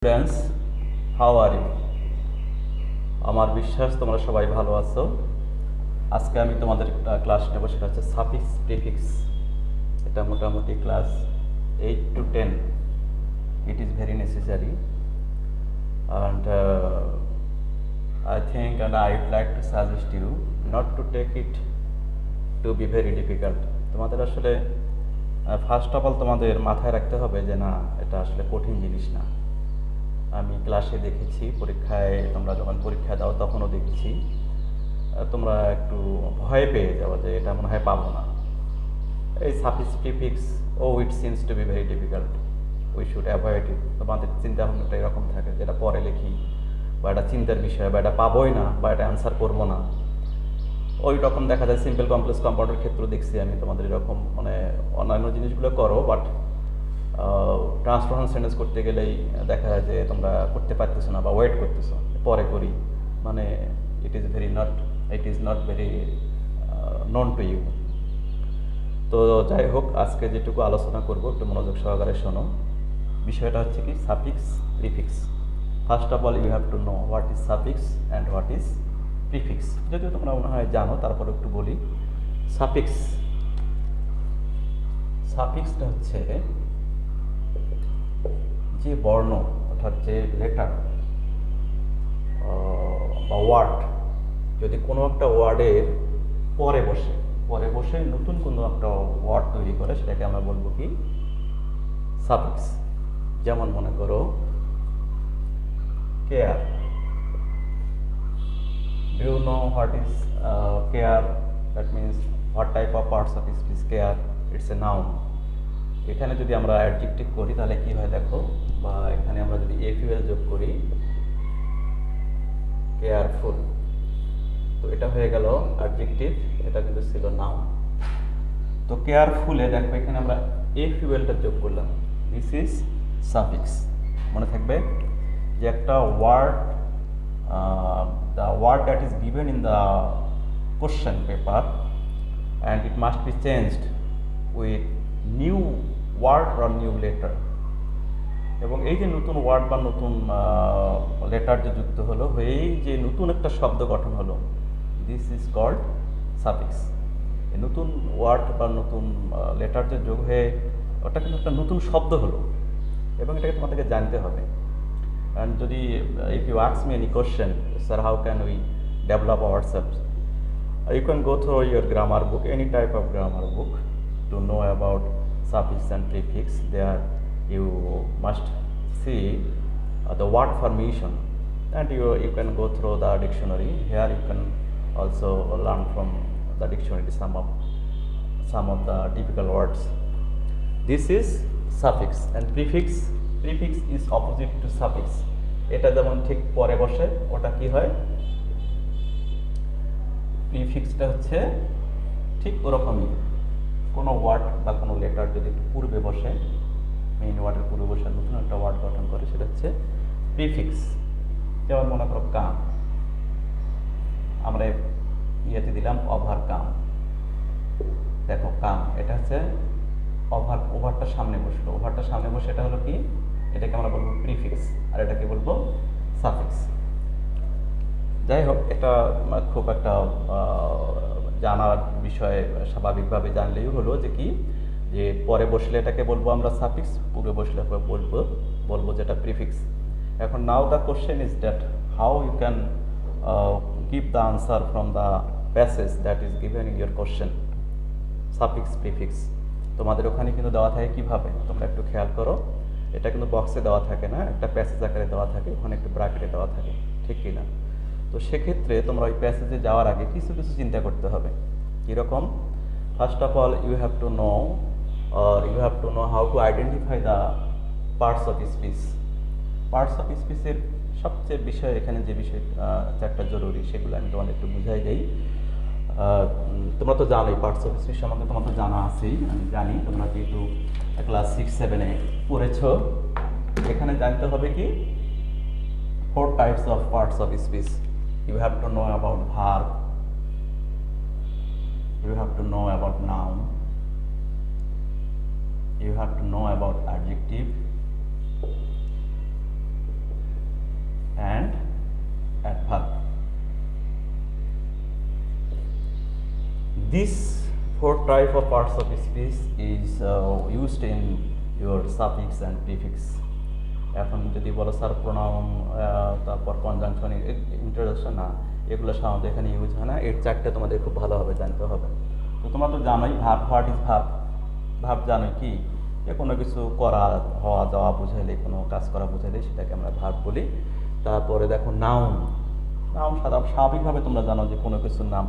Friends, how are you? আমার বিশ্বাস তোমরা সবাই ভালো আছো। আজকে আমি তোমাদের একটা ক্লাস নেব, সেটা হচ্ছে সাফিক্স প্রিফিক্স। এটা মোটামুটি class 8 to 10 it is very necessary, and I think and I would like to suggest you not to take it to be very difficult. তোমাদের আসলে ফার্স্ট অফ অল তোমাদের মাথায় রাখতে হবে যে না, এটা আসলে কঠিন জিনিস না। আমি ক্লাসে দেখেছি, পরীক্ষায় তোমরা যখন পরীক্ষা দাও তখনও দেখছি তোমরা একটু ভয় পেয়ে যাও যে এটা মনে হয় পাবো না। এই সাফিক্স প্রিফিক্স, ও it seems to be very difficult, we should avoid it. তোমাদের চিন্তা ভাবনাটা এরকম থাকে যেটা পরে লিখি, বা এটা চিন্তার বিষয়, বা এটা পাবোই না, বা এটা অ্যান্সার করবো না। ওই রকম দেখা যায় সিম্পল কমপ্লেক্স কম্পাউন্ডের ক্ষেত্রে দেখছি আমি তোমাদের এরকম, মানে অন্যান্য জিনিসগুলো করো, বাট ট্রান্সফরমেশন সেন্টেন্স করতে গেলেই দেখা যায় যে তোমরা করতে পারতেছো না বা ওয়েট করতেছো পরে করি, মানে it is not very known to you. তো যাই হোক, আজকে যেটুকু আলোচনা করব একটু মনোযোগ সহকারে শোনো। বিষয়টা হচ্ছে কি suffix prefix. First of all you have to know what is suffix and what is prefix. যদিও তোমরা মনে হয় জানো, তারপর একটু বলি। সাফিক্স সাফিক্সটা হচ্ছে যে বর্ণ, অর্থাৎ যে লেটার বা ওয়ার্ড, যদি কোনো একটা ওয়ার্ডের পরে বসে নতুন কোনো একটা ওয়ার্ড তৈরি করে, সেটাকে আমরা বলবো কি সাফিক্স। যেমন মনে করো care. Do you know what is care? That means what type of parts of speech care, it's a noun. এখানে যদি আমরা অ্যাডজেক্টিভ করি তাহলে কি হয় দেখো, বা এখানে আমরা যদি এফইউএল যোগ করি, কেয়ারফুল, তো এটা হয়ে গেল অ্যাডজেক্টিভ, এটা কিন্তু ছিল নাউন। তো কেয়ারফুলে দেখো এখানে আমরা এফইউএলটা যোগ করলাম, দিস ইজ সাফিক্স। মনে থাকবে যে একটা word, the word that is given in the question paper and it must be changed with new word or new letter. এবং এই যে নতুন ওয়ার্ড বা নতুন লেটার যে যুক্ত হলো, হয়েই যে নতুন একটা শব্দ গঠন হলো, দিস ইজ কল্ড সাফিক্স। এই নতুন ওয়ার্ড বা নতুন লেটার যে যোগ হয়ে ওটা কিন্তু একটা নতুন শব্দ হলো, এবং এটাকে তোমাদেরকে জানতে হবে। অ্যান্ড যদি if you ask me any question, sir how can we develop ourselves, you can go through your grammar book, any type of grammar book, to know about suffix and prefix. There you must see the word formation, and you can go through the dictionary. Here you can also learn from the dictionary some of the difficult words. This is suffix and prefix. Prefix is opposite to suffix. এটা যেমন ঠিক পরে বসে, ওটা কি হয়, প্রিফিক্সটা হচ্ছে ঠিক ওরকমই। কোনো ওয়ার্ড বা কোনো লেটার যদি একটু পূর্বে বসে, মেইন ওয়ার্ডের পূর্বে বসে নতুন একটা ওয়ার্ড গঠন করে, সেটা হচ্ছে প্রিফিক্স। যেমন মনে করো কাম, আমরা ইয়েতে দিলাম ওভারকাম। দেখো কাম, এটা হচ্ছে ওভারটা সামনে বসলো, ওভারটা সামনে বসে এটা হলো কি, এটাকে আমরা বলবো প্রিফিক্স, আর এটাকে বলবো সাফিক্স। যাই হোক, এটা খুব একটা জানার বিষয়, স্বাভাবিকভাবে জানলেই হলো যে কি, যে পরে বসলে এটাকে বলবো আমরা সাফিক্স, পূর্বে বসলে বলবো যেটা প্রিফিক্স। এখন now the question is that how you can give the answer from the passage that is given in your question, suffix prefix. তোমাদের ওখানে কিন্তু দেওয়া থাকে কিভাবে, তোমরা একটু খেয়াল করো। এটা কিন্তু বক্সে দেওয়া থাকে না, একটা প্যাসেজ আকারে দেওয়া থাকে, ওখানে একটু ব্র্যাকেটে দেওয়া থাকে, ঠিক কি না? তো সেক্ষেত্রে তোমরা ওই প্যাসেজে যাওয়ার আগে কিছু চিন্তা করতে হবে। কীরকম? First of all you have to know how to identify the parts of speech. Parts of স্পিচের সবচেয়ে বিষয়, এখানে যে বিষয় চারটা জরুরি, সেগুলো আমি তোমাদের একটু বুঝাই দিই। তোমরা তো জানোই পার্টস অফ স্পিচ সম্বন্ধে, তোমার তো জানা আছেই, আমি জানি তোমরা যেহেতু ক্লাস 6-7 পড়েছ। এখানে জানতে হবে কি 4 types of parts of speech. You have to know about verb, you have to know about noun, you have to know about adjective, This four type of parts of speech is used in your suffix and prefix. এখন যদি বলো sir pronoun তারপর conjunction introduction না, এগুলো সাধারণত এখানে use হয় না। এর চারটে তোমাদের খুব ভালোভাবে জানতে হবে। তো তোমরা তো জানোই verb, what is verb. Verb জানোই কি, যে কোনো কিছু করা, হওয়া যাওয়া বুঝাইলে, কোনো কাজ করা বুঝাইলে সেটাকে আমরা ভার্ব বলি। তারপরে দেখো নাউন। নাউন স্বাভাবিকভাবে তোমরা জানো যে কোনো কিছুর নাম,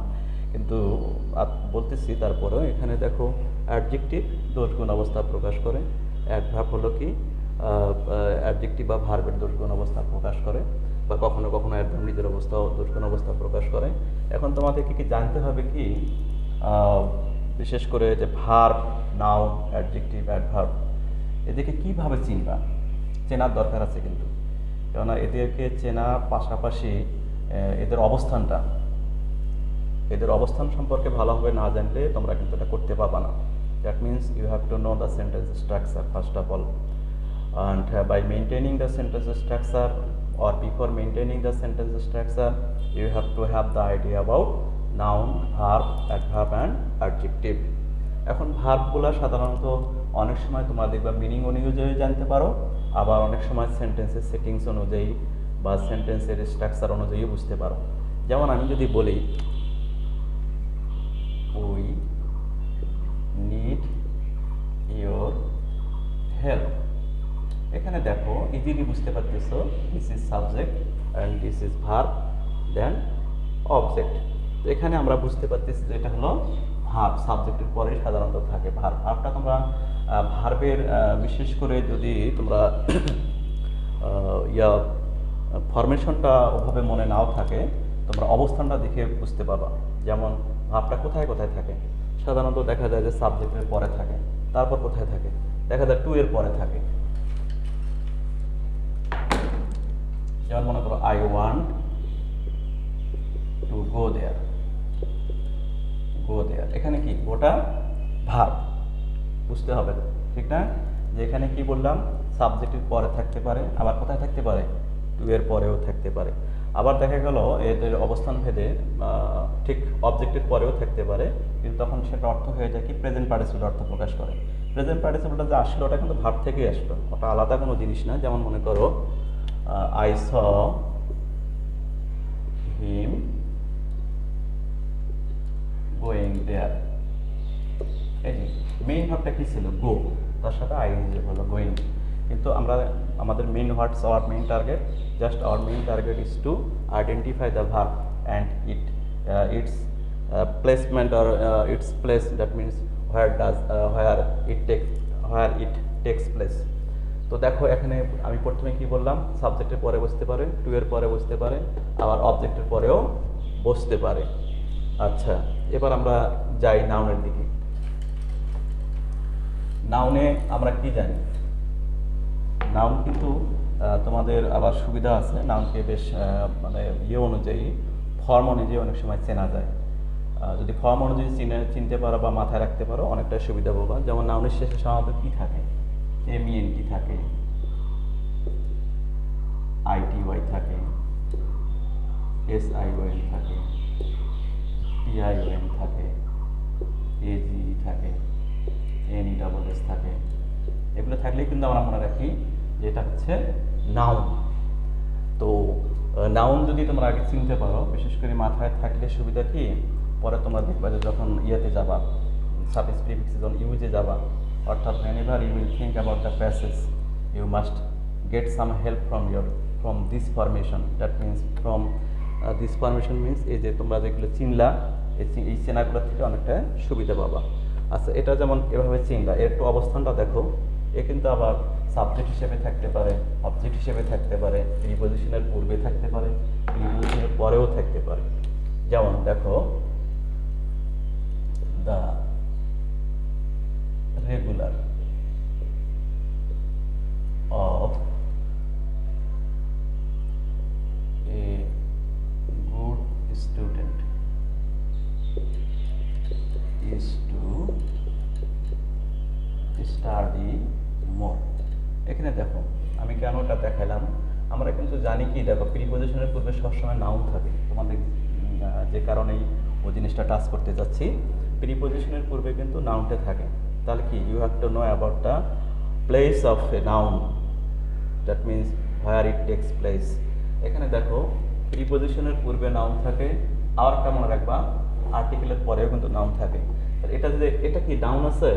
কিন্তু বলতেছি তারপরেও এখানে দেখো অ্যাডজেক্টিভ দোষগুণ অবস্থা প্রকাশ করে। অ্যাডভার্ব হলো কি অ্যাডজেক্টিভ বা ভার্বের দোষগুণ অবস্থা প্রকাশ করে, বা কখনো কখনো অ্যাডভার্ব নিজের অবস্থা দোষগুণ অবস্থা প্রকাশ করে। এখন তোমাদেরকে কি জানতে হবে কি, বিশেষ করে যে ভার্ব, নাউন, অ্যাডজেক্টিভ, অ্যাডভার্ব, এদেরকে কীভাবে চিনবা, চেনার দরকার আছে কিন্তু। কেননা এদেরকে চেনার পাশাপাশি এদের অবস্থান সম্পর্কে ভালোভাবে না জানলে তোমরা কিন্তু এটা করতে পারবা না। That means you have to know the sentence structure first of all, and by maintaining the sentence structure or before maintaining the sentence structure you have to have the idea about noun, verb, adverb and adjective. এখন ভার্বগুলো সাধারণত অনেক সময় তোমরা দেখবা meaning অনুযায়ী জানতে পারো, আবার অনেক সময় সেন্টেন্সের সেটিংস অনুযায়ী বা সেন্টেন্সের স্ট্রাকচার অনুযায়ী বুঝতে পারো। যেমন আমি যদি বলি উই নিড ইয়োর হেল্প, এখানে দেখো ইজিলি বুঝতে পারতেছো this is subject and this is verb then object. তো এখানে আমরা বুঝতে পারতেছি যে এটা হলো ভার্ব, সাবজেক্টের পরে সাধারণত থাকে ভার্ব। ভার্বটা তোমরা ভার্বের বিশেষ করে যদি তোমরা ফরমেশনটা ওভাবে মনে নাও থাকে, তোমরা অবস্থানটা দেখে বুঝতে পারবা। যেমন ভার্বটা কোথায় কোথায় থাকে, সাধারণত দেখা যায় যে সাবজেক্টের পরে থাকে, তারপর কোথায় থাকে, দেখা যায় টু এর পরে থাকে। যেমন মনে করো আই ওয়ান্ট টু গো দেয়ার, এখানে কি গোটা ভার্ব বুঝতে হবে, ঠিক না? যে এখানে কি বললাম, সাবজেক্টের পরে থাকতে পারে, আবার কোথায় থাকতে পারে, টু এর পরেও থাকতে পারে। আবার দেখা গেল এদের অবস্থান ভেদে ঠিক অবজেক্টের পরেও থাকতে পারে, কিন্তু তখন সেটা অর্থ হয়ে যায় কি প্রেজেন্ট পার্টিসিপল অর্থ প্রকাশ করে। প্রেজেন্ট পার্টিসিপলটা যে আসলো ওটা কিন্তু ভার্ব থেকেই আসলো, ওটা আলাদা কোনো জিনিস না। যেমন মনে করো I saw him going there, এই যে মেইন ভার্বটা কি ছিল, গো, তার সাথে আইএনজি হলো গোয়িং। কিন্তু আমাদের main what's our main target, just our main target is two identify the verb and it's placement or it's place, that means where it takes place. তো দেখো এখানে আমি প্রথমে কি বললাম, সাবজেক্টের পরে বসতে পারে, টু এর পরে বসতে পারে, আবার অবজেক্টের পরেও বসতে পারে। আচ্ছা, এবার আমরা যাই নাউনের দিকে। নাউনে আমরা কি জানি, নাউন কিন্তু তোমাদের আবার সুবিধা আছে, নাউনকে বেশ মানে অনুযায়ী, ফর্ম অনুযায়ী অনেক সময় চেনা যায়। যদি ফর্ম অনুযায়ী চিনতে পারো বা মাথায় রাখতে পারো অনেকটা সুবিধা পাবা। যেমন নাউনের শেষে সাধারণত কি থাকে, MENT থাকে, ITY থাকে, SION থাকে, TION থাকে, AGE থাকে, NESS থাকে। এগুলো থাকলেই কিন্তু আমরা মনে রাখি যে এটা হচ্ছে নাউন। তো নাউন যদি তোমরা আগে চিনতে পারো, বিশেষ করে মাথায় থাকলে সুবিধা কি, পরে তোমরা দেখবা যে যখন ইয়েতে যাবা, সাফিক্স প্রিফিক্সে যখন ইউজে যাবা, অর্থাৎ whenever you will think about the passage you must get some help from this formation, that means from this formation means এই যে তোমরা যেগুলো চিনলা, এই চেনাগুলো থেকে অনেকটা সুবিধা পাবা। আচ্ছা, এটা যেমন এভাবে চিনলা, এর একটু অবস্থানটা দেখো, এ কিন্তু আবার সাবজেক্ট হিসেবে থাকতে পারে, অবজেক্ট হিসেবে থাকতে পারে, প্রিপজিশনের পূর্বে থাকতে পারে, প্রিপজিশনের পরেও থাকতে পারে। যেমন দেখো the regular of a good student is to study more। এখানে দেখো আমি কেন এটা দেখালাম, আমরা কিন্তু জানি কি, দেখো প্রিপজিশনের পূর্বে সবসময় নাউন থাকে, তোমাদের যে কারণেই ওই জিনিসটা টাচ করতে যাচ্ছি। প্রিপজিশনের পূর্বে কিন্তু নাউনটা থাকে। তাহলে কি you have to know about the place of a noun, that means where it takes place. এখানে দেখো প্রিপজিশনের পূর্বে নাউন থাকে, আর একটা মনে রাখবা আর্টিকেলের পরেও কিন্তু নাউন থাকে। এটা যদি এটা কি নাউন আছে,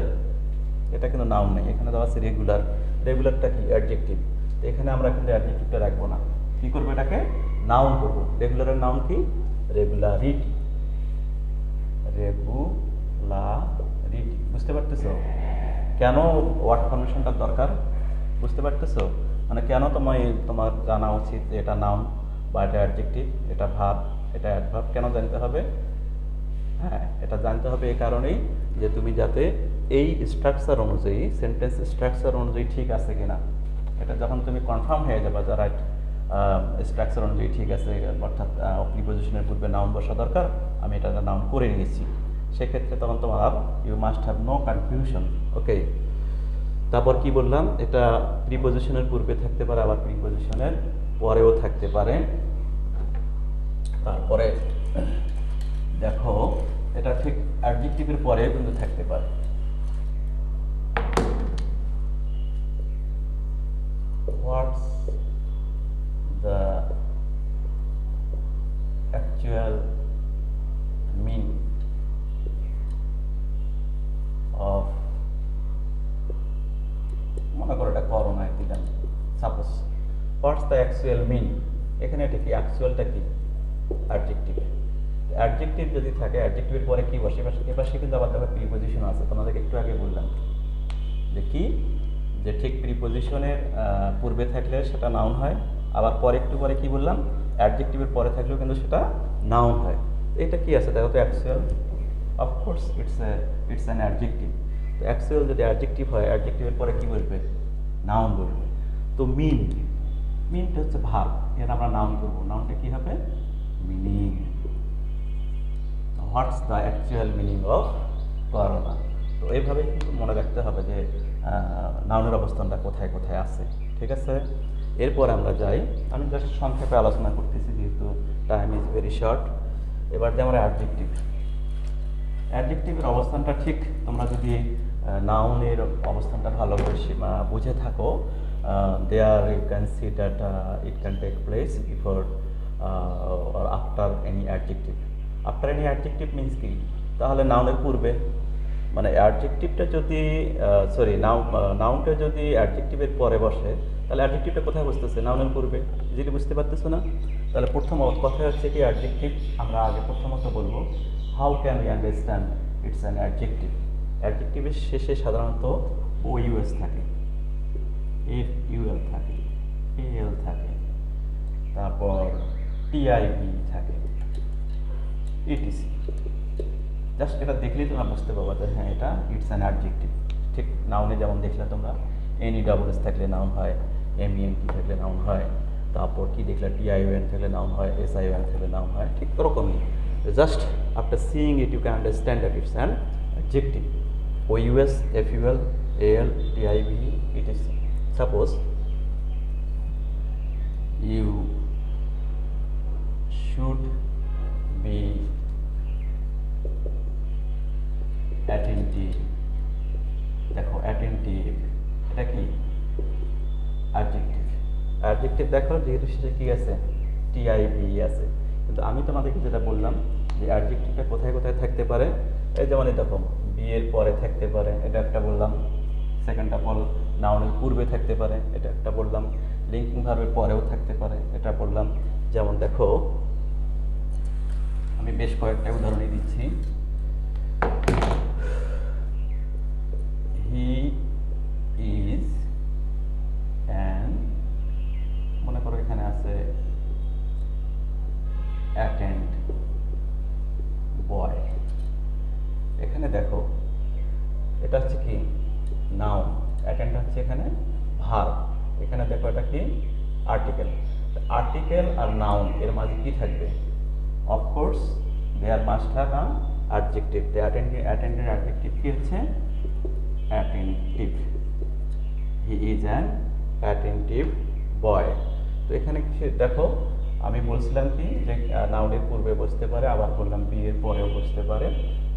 এটা কিন্তু নাউন নেই, এখানে দেওয়া আছে রেগুলার। রেগুলারটা কি অ্যাডজেক্টিভ, তো এখানে আমরা কিন্তু অ্যাডজেক্টিভটা রাখবো না, কি করবো এটাকে নাউন করবো। রেগুলারের নাউন কি রেগুলারিটি, রেগুলারিটি। বুঝতে পারতেছো কেন ওয়ার্ড ফর্মেশনটার দরকার? বুঝতে পারতেছো মানে কেন তোমার জানা উচিত যে এটা নাউন বা এটা অ্যাডজেক্টিভ, এটা ভার্ব, এটা অ্যাডভার্ব, কেন জানতে হবে? হ্যাঁ, এটা জানতে হবে এই কারণেই যে তুমি যাতে এই স্ট্রাকচার অনুযায়ী, সেন্টেন্স স্ট্রাকচার অনুযায়ী ঠিক আছে কিনা, এটা যখন তুমি কনফার্ম হয়ে যাবে যে রাইট স্ট্রাকচার অনুযায়ী ঠিক আছে, অর্থাৎ প্রিপজিশনের পূর্বে নাউন বসা দরকার, আমি এটা নাউন করে নিয়েছি, সেক্ষেত্রে তখন তোমার you must have no confusion. Okay, তারপর কি বললাম, এটা প্রিপজিশনের পূর্বে থাকতে পারে, আবার প্রিপজিশনের পরেও থাকতে পারে। তারপরে দেখো এটা ঠিক অ্যাডজেক্টিভের পরেও কিন্তু থাকতে পারে। What's the actual meaning of, মনে করো এটা করোনায় দিলাম suppose, what's the actual meaning, এখানে এটা কি অ্যাকচুয়ালটা কি অ্যাডজেক্টিভ। অ্যাডজেক্টিভ যদি থাকে, অ্যাডজেক্টিভের পরে কি বসে, এপাশে কিন্তু আবার দেখো প্রিপজিশন আছে, তোমাদেরকে একটু আগে বললাম যে কি, যে ঠিক প্রিপজিশনের পূর্বে থাকলে সেটা নাউন হয়, আবার পরে একটু পরে কি বললাম, অ্যাডজেক্টিভের পরে থাকলেও কিন্তু সেটা নাউন হয়। এটা কি আছে দেখো তো, actual, of course it's an adjective. তো অ্যাকচুয়াল যদি অ্যাডজেক্টিভ হয়, অ্যাডজেক্টিভের পরে কি বলবে, নাউন বলবে। তো মিনটা হচ্ছে ভার্ব, এর আমরা নাউন করবো, নাউনটা কি হবে meaning. What's the actual meaning of corona. তো এইভাবে কিন্তু মনে রাখতে হবে যে নাউনের অবস্থানটা কোথায় কোথায় আছে। ঠিক আছে, এরপর আমরা যাই, আমি জাস্ট সংক্ষেপে আলোচনা করতেছি যেহেতু টাইম ইজ ভেরি শর্ট। এবার যে আমরা অ্যাডজেক্টিভের অবস্থানটা ঠিক তোমরা যদি নাউনের অবস্থানটা ভালো করে বুঝে থাকো, there you can see that it can take place before or after any adjective. After any adjective means কি, তাহলে নাউনের পূর্বে, মানে অ্যাডজেক্টিভটা যদি নাউনটা যদি অ্যাডজেক্টিভের পরে বসে, তাহলে অ্যাডজেক্টিভটা কোথায় বসতেছে, নাউনের পূর্বে। যদি বুঝতে পারতেছো না, তাহলে প্রথম কথা হচ্ছে কি অ্যাডজেক্টিভ, আমরা আগে প্রথমত বলবো how can we understand it's an adjective. অ্যাডজেক্টিভের শেষে সাধারণত ওইউএস থাকে, এফইউএল থাকে, এএল থাকে, তারপর টিআইবি থাকে, ইটিসি। জাস্ট এটা দেখলেই তোমরা বুঝতে পারবে যে হ্যাঁ এটা ইটস অ্যান অ্যাডজেক্টিভ। ঠিক নাউনে যেমন দেখলে তোমরা এনই ডাবল এস থাকলে নাউন হয়, এমইএনটি থাকলে নাউন হয়, তারপর কি দেখলে টিআইওএন থাকলে নাউন হয়, এসআইওএন থাকলে নাউন হয়, ঠিক ওরকমই। Just after seeing it you can understand that it's an adjective. O U S, F U L, A L, T I B, E T C. Suppose you should be attentive. দেখো অ্যাটেন্টিভ এটা কি অ্যাডজেক্টিভ। অ্যাডজেক্টিভ দেখো যেহেতু শেষে কি আছে, টিআইবি আছে। কিন্তু আমি তোমাদেরকে যেটা বললাম যে অ্যাডজেক্টিভটা কোথায় কোথায় থাকতে পারে, এই যেমন দেখো বি এর পরে থাকতে পারে, এটা একটা বললাম। সেকেন্ড অফ অল নাউনের পূর্বে থাকতে পারে, এটা একটা বললাম। লিঙ্কিং ভার্বের পরেও থাকতে পারে, এটা বললাম। যেমন দেখো আমি বেশ কয়েকটা উদাহরণই দিচ্ছি। হি ইজ অ্যান, মনে করো এখানে আছে অ্যাটেন্ড বয়। এখানে দেখো এটা হচ্ছে কি নাউন, অ্যাটেন্ড হচ্ছে এখানে ভার্ব, এখানে দেখো এটা কি আর্টিকেল। আর্টিকেল আর নাউন এর মাঝে কি থাকবে, of course there must have an adjective. অ্যাটেন্ডের অ্যাডজেক্টিভ কি হচ্ছে attentive. He is an attentive boy. তো এখানে দেখো আমি বলছিলাম কি যে নাউনের পূর্বে বসতে পারে, আবার বললাম বি এর পরেও বসতে পারে,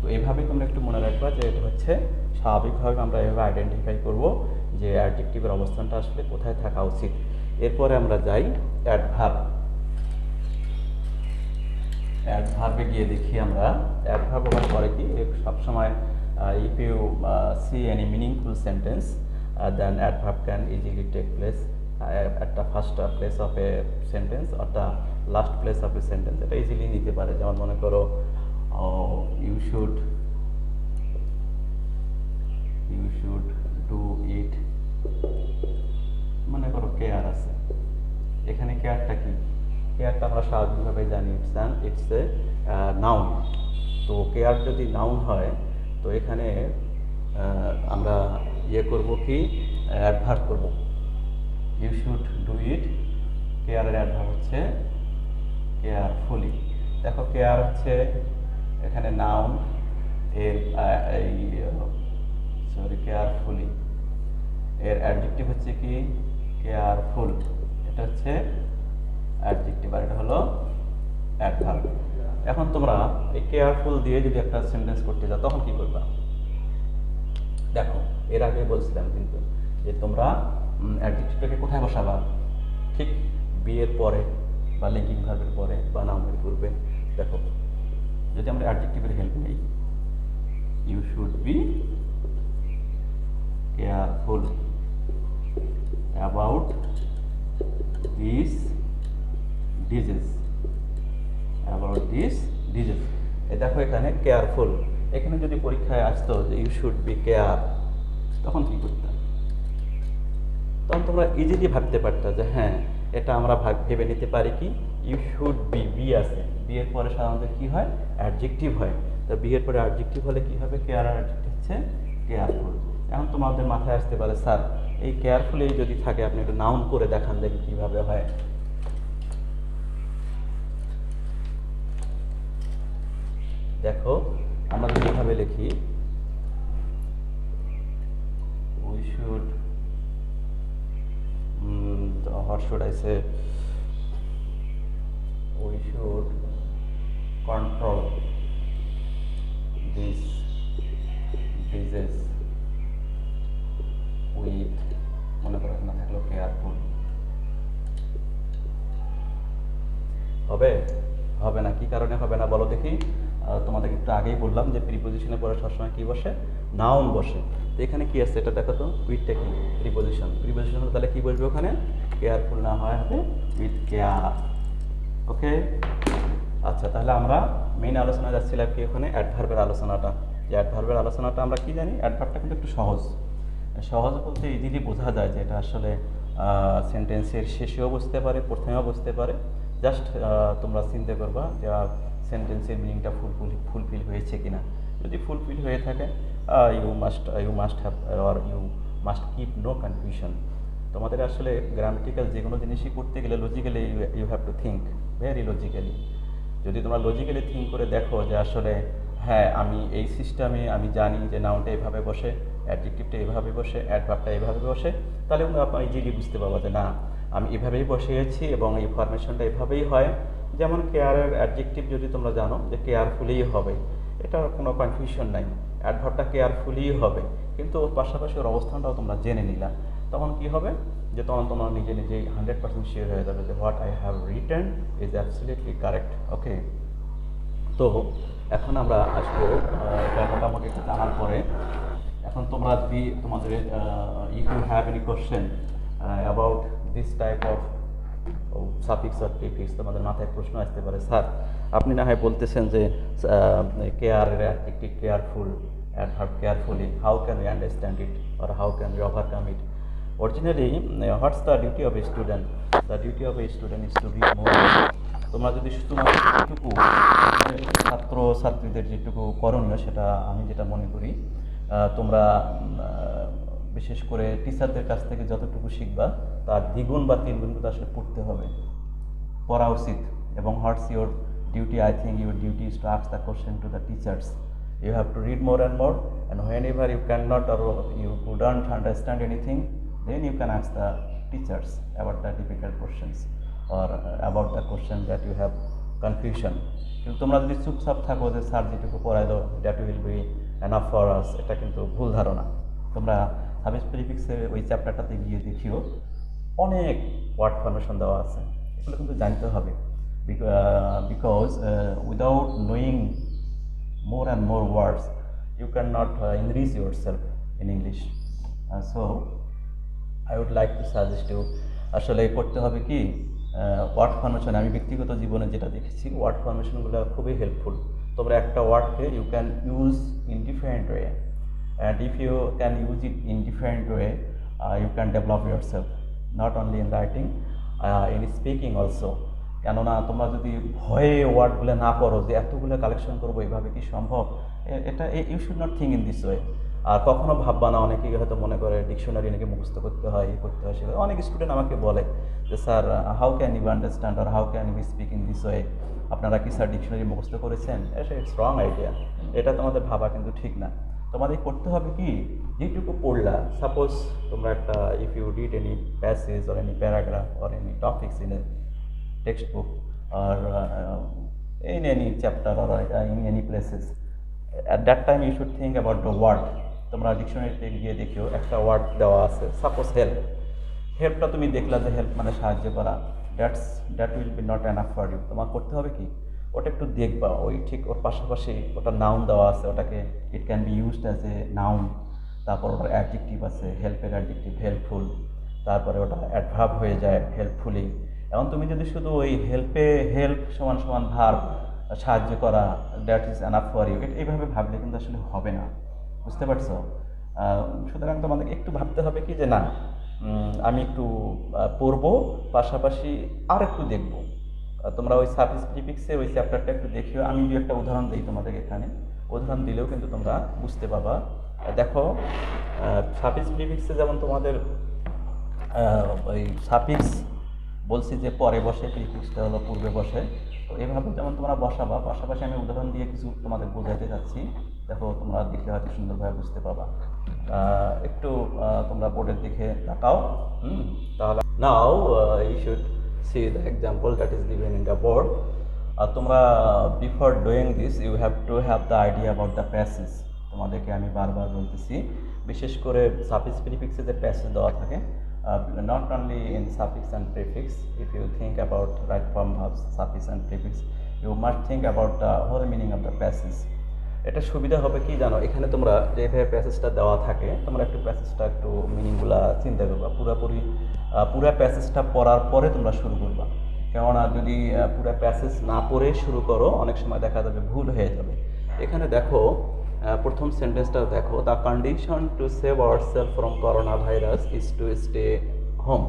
তো এইভাবে তোমরা একটু মনে রাখবা যে এটা হচ্ছে স্বাভাবিকভাবে আমরা এভাবে আইডেন্টিফাই করব যে অ্যাডজেক্টিভের অবস্থানটা আসলে কোথায় থাকা উচিত। এরপরে আমরা যাই অ্যাডভার্ব। অ্যাডভার্বে গিয়ে দেখি আমরা অ্যাডভার্ব আবার পরে কি সবসময় if you see any meaningful sentence then adverb can easily take place at the first place of a sentence or the last place of a sentence। এটা ইজিলি নিতে পারে। যেমন মনে করো you should do it, মনে করো care আছে, এখানে কেয়ারটা কি? কেয়ারটা আমরা স্বাভাবিকভাবে জানি ইটস এ নাউন। তো কেয়ার যদি নাউন হয় তো এখানে আমরা ইয়ে করব কি, অ্যাডভার্ব করব। ইউ শুড ডু ইট, কেয়ারের অ্যাডভার্ব হচ্ছে কেয়ারফুলি। দেখো কেয়ার হচ্ছে এখানে নাউন, এর কেয়ারফুলি এর অ্যাডজেক্টিভ হচ্ছে কি কেয়ারফুল, এটা হচ্ছে অ্যাডজেক্টিভ আর এটা হলো অ্যাডভার্ব। এখন তোমরা এই কেয়ারফুল দিয়ে যদি একটা সেন্টেন্স করতে যাও তখন কি করবা? দেখো এর আগে বলছিলাম কিন্তু যে তোমরা অ্যাডজেক্টিভটাকে কোথায় বসাবা? ঠিক বি এর পরে বা লিঙ্কিং ভার্বের পরে বা নাউনের পূর্বে। দেখো যদি আমরা অ্যাডজেক্টিভের হেল্প নিই, you should be careful about this disease, about this disease. এই দেখো এখানে কেয়ারফুল, এখানে যদি পরীক্ষায় আসতো যে ইউ শুড বি কেয়ার, তখন কি করতাম? তখন তোমরা ইজিলি ভাবতে পারতা যে হ্যাঁ এটা আমরা ভেবে নিতে পারি কি ইউ শুড বি, বি আছে, বি এর পরে সাধারণত কি হয়? অ্যাডজেক্টিভ হয়। তো বি এর পরে অ্যাডজেক্টিভ হলে কি হবে? কেয়ার আর অ্যাডজেক্টিভ হচ্ছে কেয়ারফুল। এখন তোমাদের মাথায় আসতে পারে স্যার এই কেয়ারফুলি যদি থাকে আপনি একটু নাউন করে দেখান দেখি কিভাবে হয়। দেখো আমরা যদি এভাবে লিখি, we should what should I say, we should control this disease with, মনে করো না থাকলো কেয়ারফুল, হবে? হবে না। কি কারণে হবে না বলো দেখি? তোমাদের একটু আগেই বললাম যে প্রিপোজিশনের পরে সবসময় কি বসে? নাউন বসে। তো এখানে কি আছে এটা দেখো তো, উইথটা কি? প্রিপোজিশন। প্রিপোজিশন হলে তাহলে কি বসবে ওখানে? কেয়ারফুল না হয় হবে উইথ কেয়ার। ওকে, আচ্ছা তাহলে আমরা মেইন আলোচনা যাচ্ছিলাম কি ওখানে? অ্যাডভার্বের আলোচনাটা। যে অ্যাডভার্বের আলোচনাটা আমরা কি জানি? অ্যাডভার্বটা কিন্তু একটু সহজ। সহজ বলতে ইজিলি বোঝা যায় যে এটা আসলে সেন্টেন্সের শেষেও বসতে পারে, প্রথমেও বসতে পারে। জাস্ট তোমরা চিন্তা করবা যে সেন্টেন্সের মিনিংটা ফুলফিল হয়েছে কিনা। যদি ফুলফিল হয়ে থাকে you must have or you must keep no confusion. তোমাদের আসলে গ্রামাটিক্যাল যে কোনো জিনিসই করতে গেলে logically you have to think very logically. যদি তোমরা লজিক্যালি থিঙ্ক করে দেখো যে আসলে হ্যাঁ আমি এই সিস্টেমে আমি জানি যে নাউনটা এভাবে বসে, অ্যাডজেক্টিভটা এভাবে বসে, অ্যাডভার্বটা এভাবে বসে, তাহলে আপনার ইজিলি বুঝতে পারবো যে না আমি এভাবেই বসিয়েছি এবং এই ফরমেশনটা এভাবেই হয়। যেমন কেয়ারের অ্যাডজেক্টিভ যদি তোমরা জানো যে কেয়ারফুলিই হবে, এটার কোনো কনফিউশন নাই। অ্যাডভার্বটা কেয়ারফুলিই হবে, কিন্তু ওর পাশাপাশি ওর অবস্থানটাও তোমরা জেনে নিলা। তখন কি হবে যে তখন তোমরা নিজে নিজেই 100% শিওর হয়ে যাবে যে what I have written is absolutely correct. Okay, তো এখন আমরা আসবো এটা মোটামুটি একটু জানার পরে। এখন তোমরা যদি তোমাদের if you have any question about this type of suffix R prefix, তোমাদের মাথায় প্রশ্ন আসতে পারে স্যার আপনি না হয় বলতেছেন যে কেয়ারের adjective careful, adverb carefully, how can we understand it or how can we overcome it? Originally what's the duty of a student? The duty of a student is to read more. তোমরা যদি শুধুমাত্র যেটুকু ছাত্র ছাত্রীদের যেটুকু করণীয় সেটা আমি যেটা মনে করি, তোমরা বিশেষ করে টিচারদের কাছ থেকে যতটুকু শিখবা তার দ্বিগুণ বা তিনগুণ কিন্তু আসলে পড়তে হবে, পড়া উচিত। এবং what's your duty? I think your duty is to ask the question to the teachers. You have to read more and more, and whenever you cannot or you don't understand anything, then you can ask the teachers about the difficult questions or about the question that you have confusion. কিন্তু তোমরা যদি চুপচাপ থাকো যে sir যেটুকু পড়াইলো that will be enough for us, এটা কিন্তু ভুল ধারণা। তোমরা সার্ভিস প্রিফিক্সের ওই চ্যাপ্টারটাতে গিয়ে দেখিও, অনেক ওয়ার্ড ফরমেশন দেওয়া আছে, এগুলো কিন্তু জানতে হবে। Because without knowing more and more words you cannot enrich yourself in English. So I would like to suggest you, আসলে করতে হবে কি, ওয়ার্ড ফরমেশন আমি ব্যক্তিগত জীবনে যেটা দেখেছি, ওয়ার্ড ফরমেশনগুলো খুবই হেল্পফুল। তোমরা একটা ওয়ার্ডকে you can use in different way, and if you can use it in different way you can develop yourself, not only in writing, in speaking also. কেননা তোমরা যদি ভয়ে ওয়ার্ডগুলো না পড়ো যে এতগুলো কালেকশন করবো এভাবে কি সম্ভব, এটা you should not think in this way. আর কখনো ভাববা না, অনেকেই হয়তো মনে করে ডিকশনারি নাকি মুখস্থ করতে হয়, করতে হয়, সেটা অনেক স্টুডেন্ট আমাকে বলে যে sir how can you understand আর how can you speak in this way, আপনারা কি স্যার ডিকশনারি মুখস্থ করেছেন? ইটস রং আইডিয়া, এটা তোমাদের ভাবা কিন্তু ঠিক না। তোমাদের করতে হবে কি, যেটুকু পড়লা, সাপোজ তোমরা একটা if you read any passage or any paragraph or any topics in a textbook or in any chapter or in any places, at that time you should think about the word. তোমরা ডিকশনারিতে গিয়ে দেখিও একটা word দেওয়া আছে, suppose help. হেল্পটা তুমি দেখলা যে help মানে সাহায্য করা, that will be not enough for you. তোমার করতে হবে কি, ওটা একটু দেখবা, ওই ঠিক ওর পাশাপাশি ওটা নাউন দেওয়া আছে, ওটাকে it can be used as a noun. তারপর ওটার অ্যাডজেক্টিভ আছে, হেল্পের অ্যাডজেক্টিভ হেল্পফুল, তারপরে ওটা অ্যাডভার্ব হয়ে যায় হেল্পফুলি। এখন তুমি যদি শুধু ওই হেল্প সমান সমান ভার্ব, সাহায্য করা, that is enough for you, এইভাবে ভাবলে কিন্তু আসলে হবে না, বুঝতে পারছো? সুতরাং তোমাদেরকে একটু ভাবতে হবে কি যে না, আমি একটু পড়বো, পাশাপাশি আর একটু দেখবো। তোমরা ওই সার্ভিস প্রিফিক্সের ওই চ্যাপ্টারটা একটু দেখিও। আমি দু একটা উদাহরণ দিই তোমাদের এখানে, উদাহরণ দিলেও কিন্তু তোমরা বুঝতে পাবা। দেখো সার্ভিস প্রিফিক্সে যেমন তোমাদের ওই সাফিক্স বলছি যে পরে বসে, প্রিফিক্সটা হলো পূর্বে বসে, তো এইভাবে যেমন তোমরা বসাবা, পাশাপাশি আমি উদাহরণ দিয়ে কিছু তোমাদের বোঝাতে চাচ্ছি। দেখো তোমরা দেখলে হয়তো সুন্দরভাবে বুঝতে পাবা। একটু তোমরা বোর্ডের দিকে তাকাও। তাহলে now you should see the example that is given in the board. তোমরা before doing this you have to have the idea about the passage. তোমাদেরকে আমি বারবার বলতেছি, বিশেষ করে সাফিক্স প্রিফিক্সে যে প্যাসেজ দেওয়া থাকে, not only in suffix and prefix. If you think about right form verbs, suffix and prefix, you must think about the whole meaning of the passage. এটা সুবিধা হবে কি জানো, এখানে তোমরা যেভাবে প্যাসেজটা দেওয়া থাকে, তোমরা একটু প্যাসেজটা একটু মিনিংগুলা চিন্তা করবা, পুরা প্যাসেজটা পড়ার পরে তোমরা শুরু করবা। কেননা যদি পুরা প্যাসেজ না পড়ে শুরু করো, অনেক সময় দেখা যাবে ভুল হয়ে যাবে। এখানে দেখো প্রথম সেন্টেন্সটা দেখো, the condition to save ourself from corona virus is to stay home.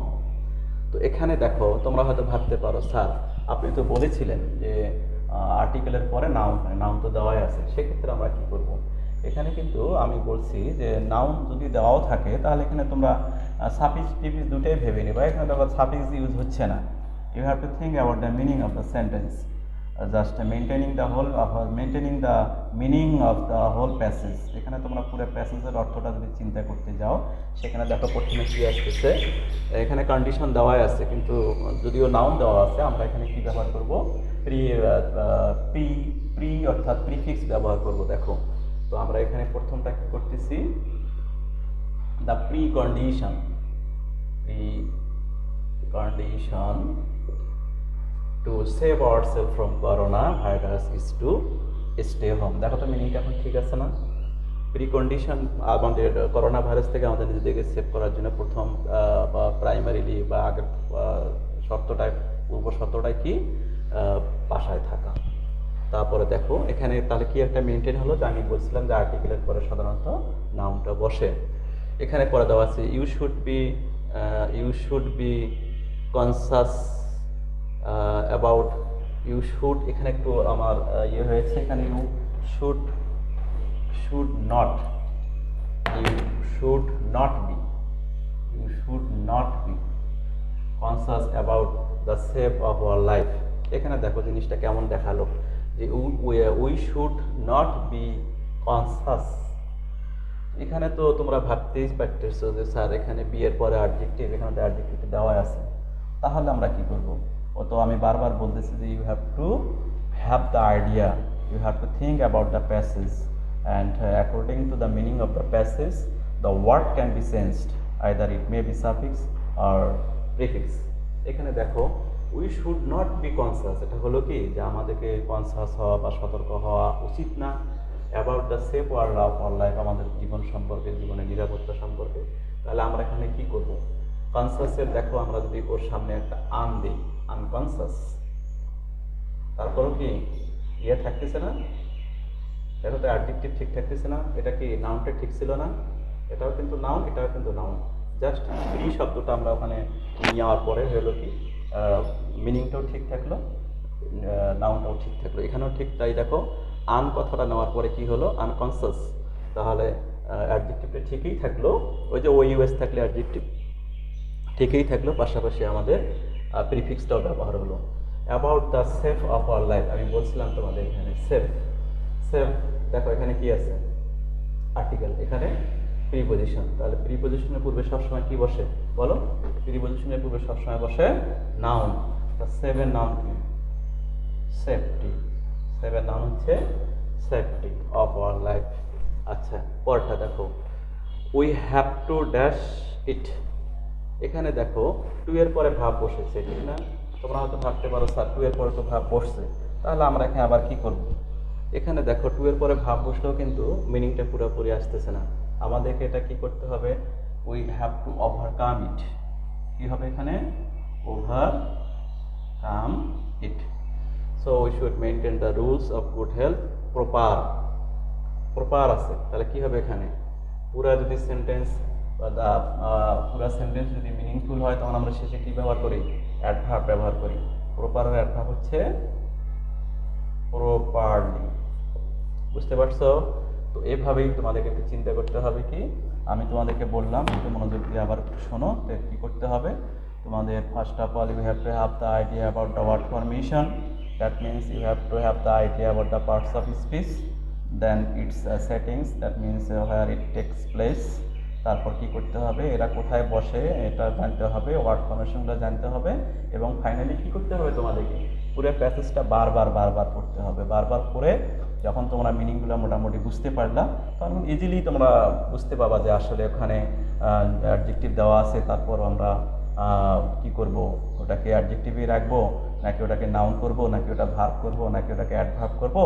তো এখানে দেখো তোমরা হয়তো ভাবতে পারো স্যার আপনি তো বলেছিলেন যে আর্টিকেলের পরে নাউন হয়, নাউন তো দেওয়াই আছে, সেক্ষেত্রে আমরা কী করব? এখানে কিন্তু আমি বলছি যে নাউন যদি দেওয়াও থাকে তাহলে এখানে তোমরা সাফিক্স প্রিফিক্স দুটোই ভেবে নিবা। এখানে দেখো সাফিক্স ইউজ হচ্ছে না, you have to think about the meaning of the sentence, just maintaining the meaning of the whole passage. এখানে তোমরা পুরো প্যাসেজের অর্থটা যদি চিন্তা করতে যাও, সেখানে দেখো প্রথমে কী আসতেছে, এখানে কন্ডিশন দেওয়াই আছে, কিন্তু যদিও নাউন দেওয়া আছে, আমরা এখানে কী ব্যবহার করব, প্রি অর্থাৎ প্রিফিক্স ব্যবহার করব। দেখো তো আমরা এখানে প্রথমটা কী করতেছি, the pre condition to save ourselves from corona virus is to stay home. দেখো তো মিনিংটা এখন ঠিক আছে না? প্রিকন্ডিশন আমাদের করোনা ভাইরাস থেকে আমাদের নিজেদেরকে সেভ করার জন্য প্রথম বা প্রাইমারিলি বা আগের শর্তটায়, পূর্ব শর্তটাই কি, বাসায় থাকা। তারপরে দেখো এখানে তাহলে কি একটা মেনটেন হলো, যে আমি বলছিলাম যে আর্টিকেলের পরে সাধারণত নাউনটা বসে। এখানে পরে দেওয়া আছে you should be conscious about, you should, এখানে একটু আমার ইয়ে হয়েছে, এখানে you should not be conscious about the save of our life. এখানে দেখো জিনিসটা কেমন দেখালো, যে we should not be conscious. এখানে তো তোমরা ভাবতেই পারতেছো যে স্যার এখানে বি এর পরে অ্যাডজেক্টিভ, এখানে তো অ্যাডজেক্টিভ দেওয়া আছে, তাহলে আমরা কি করব? ও তো আমি বারবার বলতেছি যে you have to have the idea, you have to think about the passage and according to the meaning of the passage the word can be changed, either it may be suffix R prefix. এখানে দেখো we should not be conscious, এটা হলো কি যে আমাদেরকে conscious হওয়া বা সতর্ক হওয়া উচিত না about the safe world of our life, আমাদের জীবন সম্পর্কে, জীবনের নিরাপত্তা সম্পর্কে। তাহলে আমরা এখানে কি করব? কনসাসের দেখো আমরা যদি ওর সামনে একটা আন দিই, আনকনসাস, তারপরও কি ইয়ে থাকতেছে না, দেখো তো অ্যাডজেক্টিভ ঠিক থাকতেছে না, এটা কি নাউনটা ঠিক ছিল না, এটাও কিন্তু নাউন, এটাও কিন্তু নাউন। জাস্ট প্রি শব্দটা আমরা ওখানে নিয়ে যাওয়ার পরে হলো কি মিনিংটাও ঠিক থাকলো, নাউনটাও ঠিক থাকলো, এখানেও ঠিক তাই। দেখো আন কথাটা নেওয়ার পরে কি হলো? আনকনসাস। তাহলে অ্যাডজেক্টিভটা ঠিকই থাকলো, ওই যে ওইউএস থাকলে অ্যাডজেক্টিভ ঠিকই থাকলো, পাশাপাশি আমাদের প্রিফিক্সটাও ব্যবহার হলো। About the safe of our life, আমি বলছিলাম তোমাদের এখানে সেফ, সেফ দেখো এখানে কি আছে? আর্টিকেল, এখানে প্রিপজিশন। তাহলে প্রিপজিশনের পূর্বে সবসময় কি বসে বলো? প্রিপজিশনের পূর্বে সবসময় বসে নাউন। তা সেভের নাউন কি? সেফটি। সেভের নাউন হচ্ছে সেফটি অফ আওয়ার লাইফ। আচ্ছা, পরটা দেখো, we have to dash it. এখানে দেখো টু এর পরে ভাব বসেছে, ঠিক না? তোমরা হয়তো ভাবতে পারো স্যার টু এর পরে তো ভাব বসছে, তাহলে আমরা এখানে আবার কি করব? এখানে দেখো টু এর পরে ভাব বসলেও কিন্তু মিনিংটা পুরোপুরি আসতেছে না, আমাদেরকে এটা কি করতে হবে? উই হ্যাভ টু ওভারকাম ইট। কি হবে এখানে? Overcome it. So we should maintain the rules of good health. Proper, proper আছে, তাহলে কি হবে এখানে? পুরা যদি সেন্টেন্স বা পুরা সেন্টেন্স যদি মিনিংফুল হয় তখন আমরা শেষে কি ব্যবহার করি? অ্যাডভার্ব ব্যবহার করি। প্রপারের অ্যাডভার্ব হচ্ছে প্রপারলি। বুঝতে পারছো? তো এভাবেই তোমাদেরকে একটু চিন্তা করতে হবে। কি আমি তোমাদেরকে বললাম, একটু মনোযোগ দিয়ে আবার শোনো। তো কী করতে হবে তোমাদের? First of all you have to have the idea about the word formation, that means you have to have the idea about the parts of speech, then it's settings, that means where it takes place. তারপর কি করতে হবে? এরা কোথায় বসে এটা জানতে হবে, ওয়ার্ড ফরমেশনগুলো জানতে হবে, এবং ফাইনালি কি করতে হবে? তোমাদেরকে পুরো প্যাসেজটা বারবার বারবার পড়তে হবে। বারবার পড়ে যখন তোমরা মিনিংগুলো মোটামুটি বুঝতে পারলা, তখন ইজিলি তোমরা বুঝতে পারবা যে আসলে ওখানে অ্যাডজেক্টিভ দেওয়া আছে, তারপর আমরা কি করব? ওটাকে অ্যাডজেক্টিভই রাখবো, নাকি ওটাকে নাউন করব, নাকি ওটা ভার্ব করব, নাকি ওটাকে অ্যাডভার্ব করব,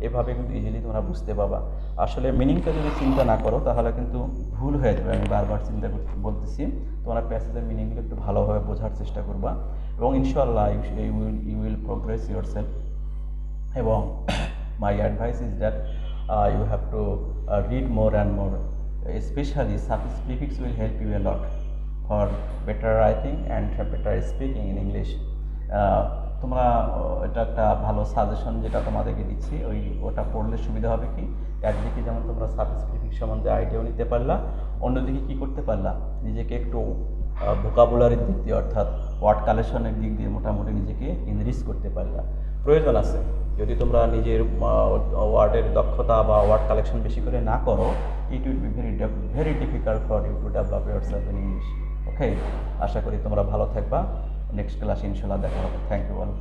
এভাবে কিন্তু ইজিলি তোমরা বুঝতে পারবা। আসলে মিনিংটা যদি চিন্তা না করো তাহলে কিন্তু ভুল হয়ে যাবে। আমি বারবার চিন্তা করতে বলতেছি, তোমরা প্যাসেজের মিনিংগুলো একটু ভালোভাবে বোঝার চেষ্টা করবা, এবং ইনশাআল্লাহ you will progress yourself. এবং my advice is that you have to read more and more, especially suffix prefix will help you a lot for better writing and better speaking in English. তোমরা এটা একটা ভালো suggestion যেটা তোমাদেরকে দিচ্ছি, ওটা পড়লে সুবিধা হবে। কি একদিকে যেমন তোমরা সাফিক্স প্রিফিক্স সম্বন্ধে আইডিয়াও নিতে পারলা, অন্যদিকে কি করতে পারলা? নিজেকে একটু ভোকাবুলারির দিক দিয়ে, অর্থাৎ ওয়ার্ড কালেকশনের দিক দিয়ে মোটামুটি নিজেকে ইনরিচ করতে পারলা। প্রয়োজন আছে, যদি তোমরা নিজের ওয়ার্ডের দক্ষতা বা ওয়ার্ড কালেকশন বেশি করে না করো, it will be very difficult for you to develop yourself in English. Okay, আশা করি তোমরা ভালো থাকবা। নেক্সট ক্লাসে ইনশাআল্লাহ দেখা হবে। Thank you all.